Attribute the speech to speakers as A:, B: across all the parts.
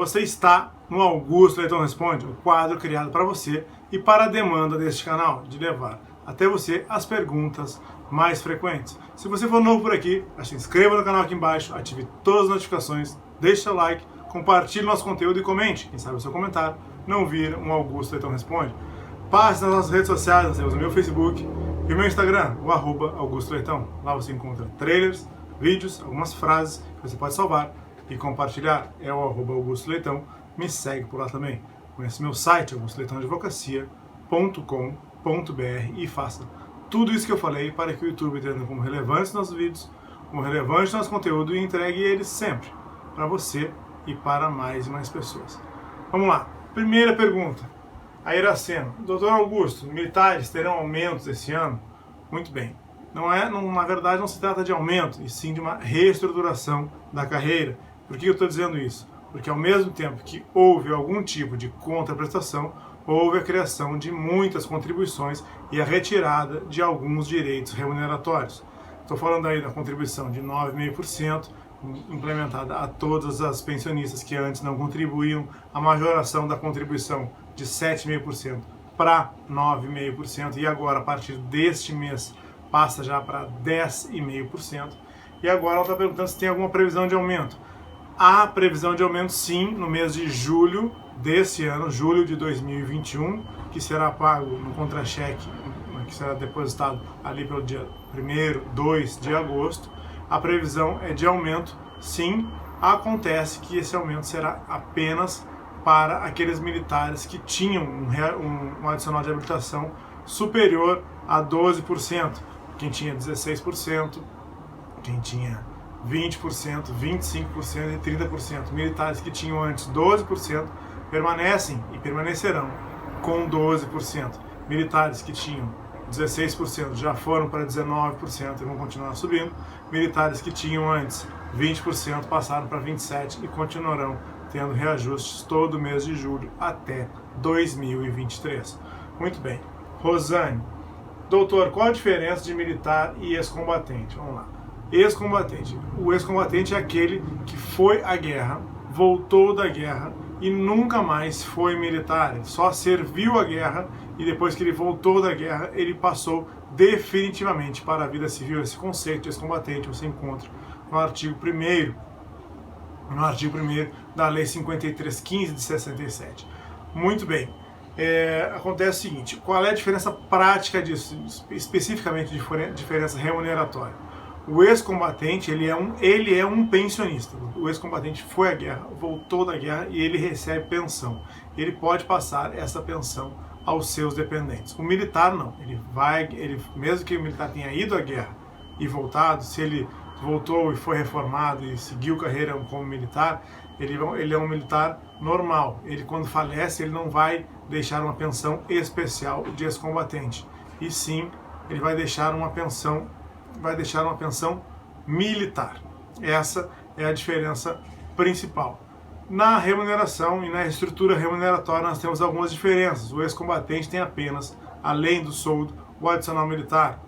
A: Você está no Augusto Leitão Responde, o quadro criado para você e para a demanda deste canal, de levar até você as perguntas mais frequentes. Se você for novo por aqui, se inscreva no canal aqui embaixo, ative todas as notificações, deixe seu like, compartilhe nosso conteúdo e comente. Quem sabe o seu comentário não vira um Augusto Leitão Responde. Passe nas nossas redes sociais, nós temos o meu Facebook e o meu Instagram, o @Augusto Leitão. Lá você encontra trailers, vídeos, algumas frases que você pode salvar e compartilhar. É o @Augusto Leitão. Me segue por lá também. Conhece meu site, augustoleitãoadvocacia.com.br, e faça tudo isso que eu falei para que o YouTube entenda como relevantes nossos vídeos, como relevante nosso conteúdo e entregue eles sempre para você e para mais e mais pessoas. Vamos lá. Primeira pergunta. A Iracema. Doutor Augusto, militares terão aumentos esse ano? Muito bem. Na verdade não se trata de aumento, e sim de uma reestruturação da carreira. Por que eu estou dizendo isso? Porque ao mesmo tempo que houve algum tipo de contraprestação, houve a criação de muitas contribuições e a retirada de alguns direitos remuneratórios. Estou falando aí da contribuição de 9,5%, implementada a todas as pensionistas que antes não contribuíam, a majoração da contribuição de 7,5% para 9,5%, e agora a partir deste mês passa já para 10,5%. E agora ela está perguntando se tem alguma previsão de aumento. Há previsão de aumento sim no mês de julho desse ano, julho de 2021, que será pago no contra-cheque, que será depositado ali pelo dia 1º, 2 de agosto. A previsão é de aumento, sim. Acontece que esse aumento será apenas para aqueles militares que tinham um adicional de habilitação superior a 12%. Quem tinha 16%, quem tinha 20%, 25% e 30%. Militares que tinham antes 12% permanecem e permanecerão com 12%. Militares que tinham 16% já foram para 19% e vão continuar subindo. Militares que tinham antes 20% passaram para 27% e continuarão tendo reajustes todo mês de julho até 2023. Muito bem. Rosane. Doutor, qual a diferença de militar e ex-combatente? Vamos lá. Ex-combatente. O ex-combatente é aquele que foi à guerra, voltou da guerra e nunca mais foi militar. Ele só serviu a guerra e depois que ele voltou da guerra, ele passou definitivamente para a vida civil. Esse conceito de ex-combatente você encontra no artigo 1º, da Lei 53.15 de 67. Muito bem. Acontece o seguinte, qual é a diferença prática disso, especificamente diferença remuneratória? O ex-combatente, ele é um pensionista. O ex-combatente foi à guerra, voltou da guerra e ele recebe pensão. Ele pode passar essa pensão aos seus dependentes. O militar não. Mesmo que o militar tenha ido à guerra e voltado, se ele voltou e foi reformado e seguiu carreira como militar, ele é um militar normal. Ele, quando falece, ele não vai deixar uma pensão especial de ex-combatente. E sim, ele vai deixar uma pensão militar. Essa é a diferença principal. Na remuneração e na estrutura remuneratória nós temos algumas diferenças. O ex-combatente tem apenas, além do soldo, o adicional militar.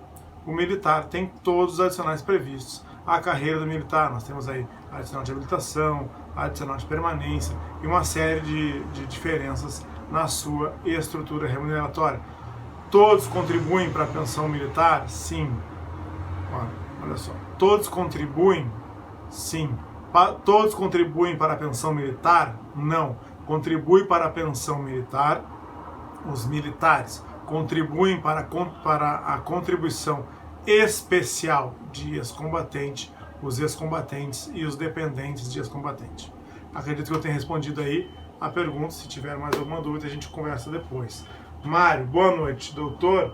A: O militar tem todos os adicionais previstos à carreira do militar. Nós temos aí adicional de habilitação, adicional de permanência e uma série de diferenças na sua estrutura remuneratória. Todos contribuem para a pensão militar? Sim. Olha só, todos contribuem? Sim. Todos contribuem para a pensão militar? Não. Contribui para a pensão militar os militares. Contribuem para a contribuição especial de ex-combatente, os ex-combatentes e os dependentes de ex-combatente. Acredito que eu tenha respondido aí a pergunta. Se tiver mais alguma dúvida, a gente conversa depois. Mário, boa noite, doutor.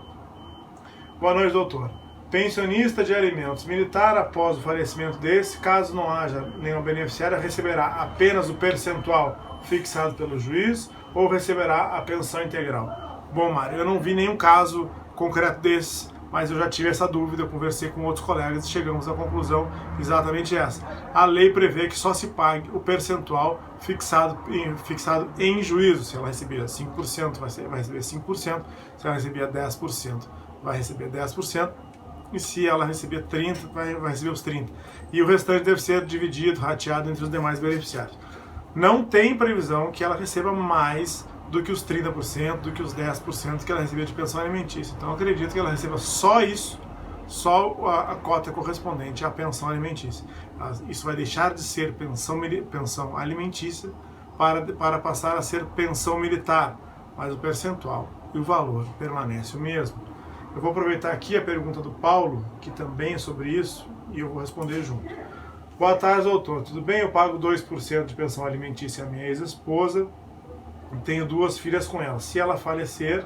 A: Boa noite, doutor. Pensionista de alimentos militar, após o falecimento desse, caso não haja nenhum beneficiário, receberá apenas o percentual fixado pelo juiz ou receberá a pensão integral? Bom, Mário, eu não vi nenhum caso concreto desse, mas eu já tive essa dúvida, eu conversei com outros colegas e chegamos à conclusão exatamente essa. A lei prevê que só se pague o percentual fixado em juízo. Se ela recebia 5%, vai receber 5%, se ela recebia 10%, vai receber 10%, e se ela receber 30%, vai receber os 30%. E o restante deve ser dividido, rateado entre os demais beneficiários. não tem previsão que ela receba mais do que os 30%, do que os 10% que ela recebia de pensão alimentícia. Então eu acredito que ela receba só isso, só a cota correspondente à pensão alimentícia. Isso vai deixar de ser pensão alimentícia para passar a ser pensão militar, mas o percentual e o valor permanece o mesmo. Eu vou aproveitar aqui a pergunta do Paulo, que também é sobre isso, e eu vou responder junto. Boa tarde, doutor. Tudo bem? Eu pago 2% de pensão alimentícia à minha ex-esposa e tenho 2 filhas com ela. Se ela falecer,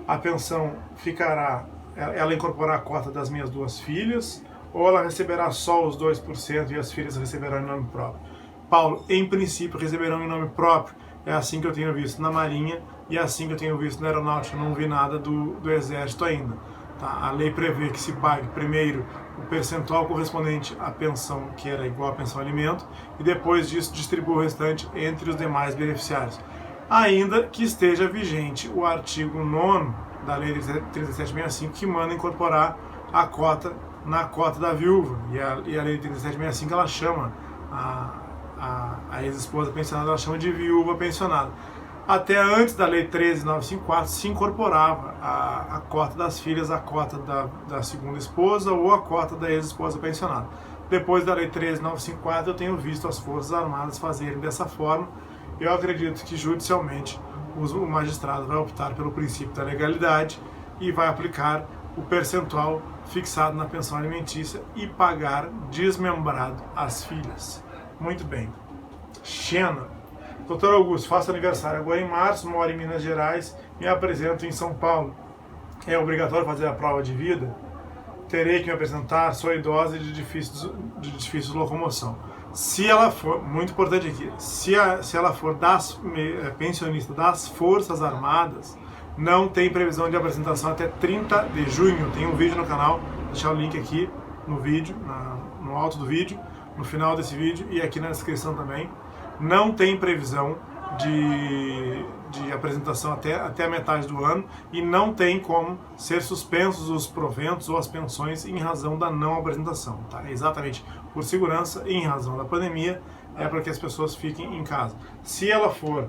A: a pensão ficará, ela incorporará a cota das minhas 2 filhas, ou ela receberá só os 2% e as filhas receberão em nome próprio? Paulo, em princípio, receberão em nome próprio. É assim que eu tenho visto na Marinha e é assim que eu tenho visto na Aeronáutica. Eu não vi nada do Exército ainda. Tá? A lei prevê que se pague primeiro o percentual correspondente à pensão, que era igual à pensão alimento, e depois disso distribua o restante entre os demais beneficiários. Ainda que esteja vigente o artigo 9º da Lei 3765, que manda incorporar a cota na cota da viúva. E a Lei 3765 ela chama a ex-esposa pensionada, ela chama de viúva pensionada. Até antes da Lei 13954 se incorporava a cota das filhas, a cota da segunda esposa ou a cota da ex-esposa pensionada. Depois da Lei 13954 eu tenho visto as Forças Armadas fazerem dessa forma. Eu acredito que judicialmente o magistrado vai optar pelo princípio da legalidade e vai aplicar o percentual fixado na pensão alimentícia e pagar desmembrado as filhas. Muito bem. Xena. Doutor Augusto, faço aniversário agora em março, moro em Minas Gerais, me apresento em São Paulo. É obrigatório fazer a prova de vida? Terei que me apresentar, sou idosa e de difícil locomoção. Se ela for, muito importante aqui, se ela for pensionista das Forças Armadas, não tem previsão de apresentação até 30 de junho. Tem um vídeo no canal, vou deixar o link aqui no vídeo, no alto do vídeo, no final desse vídeo e aqui na descrição também. Não tem previsão de apresentação até a metade do ano e não tem como ser suspensos os proventos ou as pensões em razão da não apresentação. Tá? Exatamente por segurança e em razão da pandemia, é para que as pessoas fiquem em casa. Se ela for,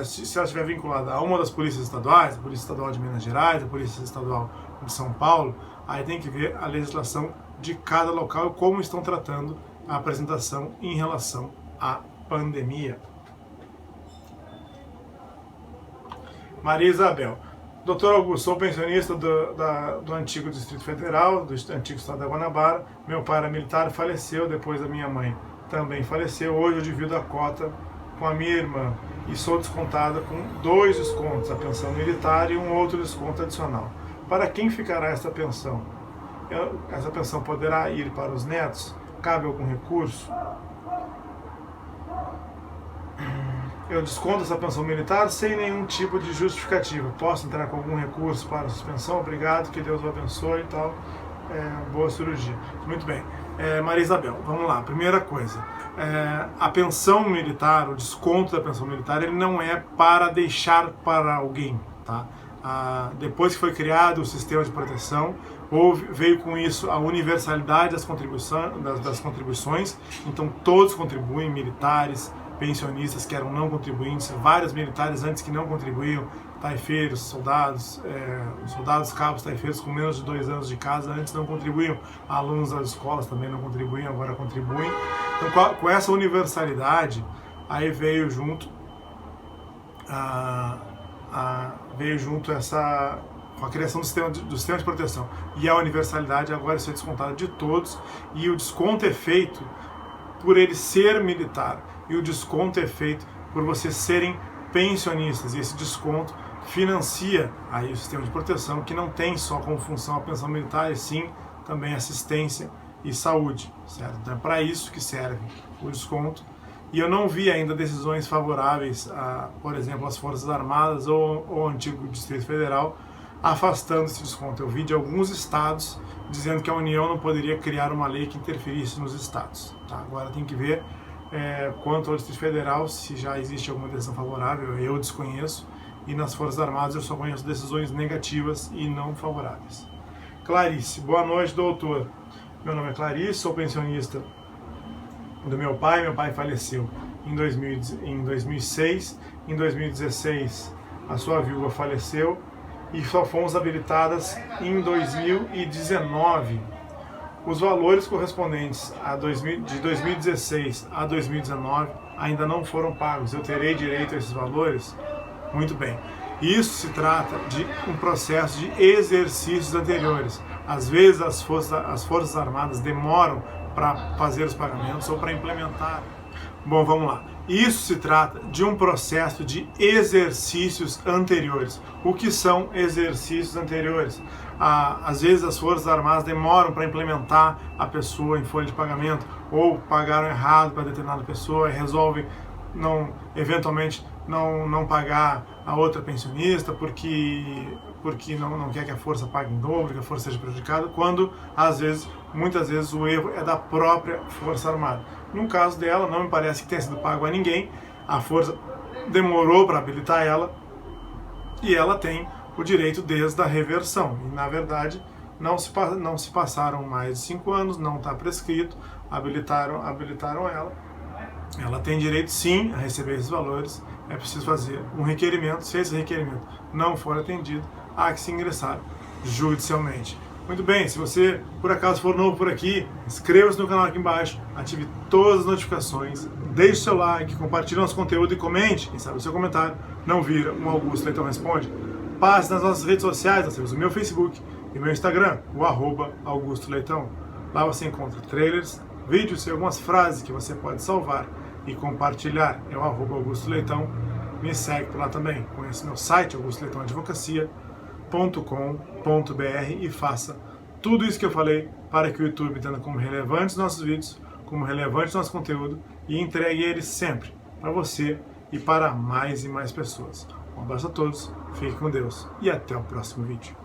A: se ela estiver vinculada a uma das polícias estaduais, a Polícia Estadual de Minas Gerais, a Polícia Estadual de São Paulo, aí tem que ver a legislação de cada local e como estão tratando a apresentação em relação à pandemia. Maria Isabel. Doutor Augusto, sou pensionista do antigo Distrito Federal, do antigo estado da Guanabara. Meu pai era militar, faleceu, depois a minha mãe também faleceu. Hoje eu divido a cota com a minha irmã e sou descontada com 2 descontos, a pensão militar e um outro desconto adicional. Para quem ficará essa pensão? Essa pensão poderá ir para os netos? Cabe algum recurso? Eu desconto essa pensão militar sem nenhum tipo de justificativa. Posso entrar com algum recurso para a suspensão? Obrigado, que Deus o abençoe e tal. Boa cirurgia. Muito bem. Maria Isabel, vamos lá. Primeira coisa. A pensão militar, o desconto da pensão militar, ele não é para deixar para alguém. Tá? Depois que foi criado o sistema de proteção, veio com isso a universalidade das contribuições. Então todos contribuem, militares, pensionistas que eram não contribuintes, vários militares antes que não contribuíam, taifeiros, soldados, cabos, taifeiros com menos de 2 anos de casa, antes não contribuíam, alunos das escolas também não contribuíam, agora contribuem. Então com essa universalidade, aí veio junto com a criação do sistema de proteção e a universalidade, agora isso é descontado de todos e o desconto é feito por ele ser militar e o desconto é feito por vocês serem pensionistas e esse desconto financia aí o sistema de proteção, que não tem só como função a pensão militar e sim também assistência e saúde, certo? Então é para isso que serve o desconto. E eu não vi ainda decisões favoráveis a, por exemplo, as Forças Armadas ou o antigo Distrito Federal afastando esse desconto. Eu vi de alguns estados dizendo que a União não poderia criar uma lei que interferisse nos estados. Tá? Agora tem que ver quanto ao Distrito Federal, se já existe alguma decisão favorável, eu desconheço, e nas Forças Armadas eu só conheço decisões negativas e não favoráveis. Clarice, boa noite, doutor. Meu nome é Clarice, sou pensionista do meu pai faleceu em 2006, em 2016 a sua viúva faleceu e só fomos habilitadas em 2019. Os valores correspondentes de 2016 a 2019 ainda não foram pagos. Eu terei direito a esses valores? Muito bem. Isso se trata de um processo de exercícios anteriores. Às vezes as Forças Armadas demoram para fazer os pagamentos ou para implementar. Bom, vamos lá. Isso se trata de um processo de exercícios anteriores. O que são exercícios anteriores? Às vezes as Forças Armadas demoram para implementar a pessoa em folha de pagamento ou pagaram errado para determinada pessoa e resolvem eventualmente não pagar a outra pensionista porque não quer que a força pague em dobro, que a força seja prejudicada, quando muitas vezes o erro é da própria Força Armada. No caso dela, não me parece que tenha sido pago a ninguém, a força demorou para habilitar ela e ela tem o direito desde a reversão. E na verdade não se passaram mais de 5 anos, não está prescrito, habilitaram ela. Ela tem direito sim a receber esses valores, é preciso fazer um requerimento. Se esse requerimento não for atendido, há que se ingressar judicialmente. Muito bem, se você por acaso for novo por aqui, inscreva-se no canal aqui embaixo, ative todas as notificações, deixe seu like, compartilhe nosso conteúdo e comente. Quem sabe o seu comentário não vira um Augusto Leitão Responde. Passe nas nossas redes sociais, nós temos o meu Facebook e o meu Instagram, o @Augusto Leitão. Lá você encontra trailers, vídeos e algumas frases que você pode salvar e compartilhar. É o @Augusto Leitão. Me segue por lá também. Conheça meu site, augustoleitãoadvocacia.com.br, e faça tudo isso que eu falei para que o YouTube tenha como relevantes nossos vídeos, como relevante nosso conteúdo e entregue eles sempre para você e para mais e mais pessoas. Um abraço a todos, fique com Deus e até o próximo vídeo.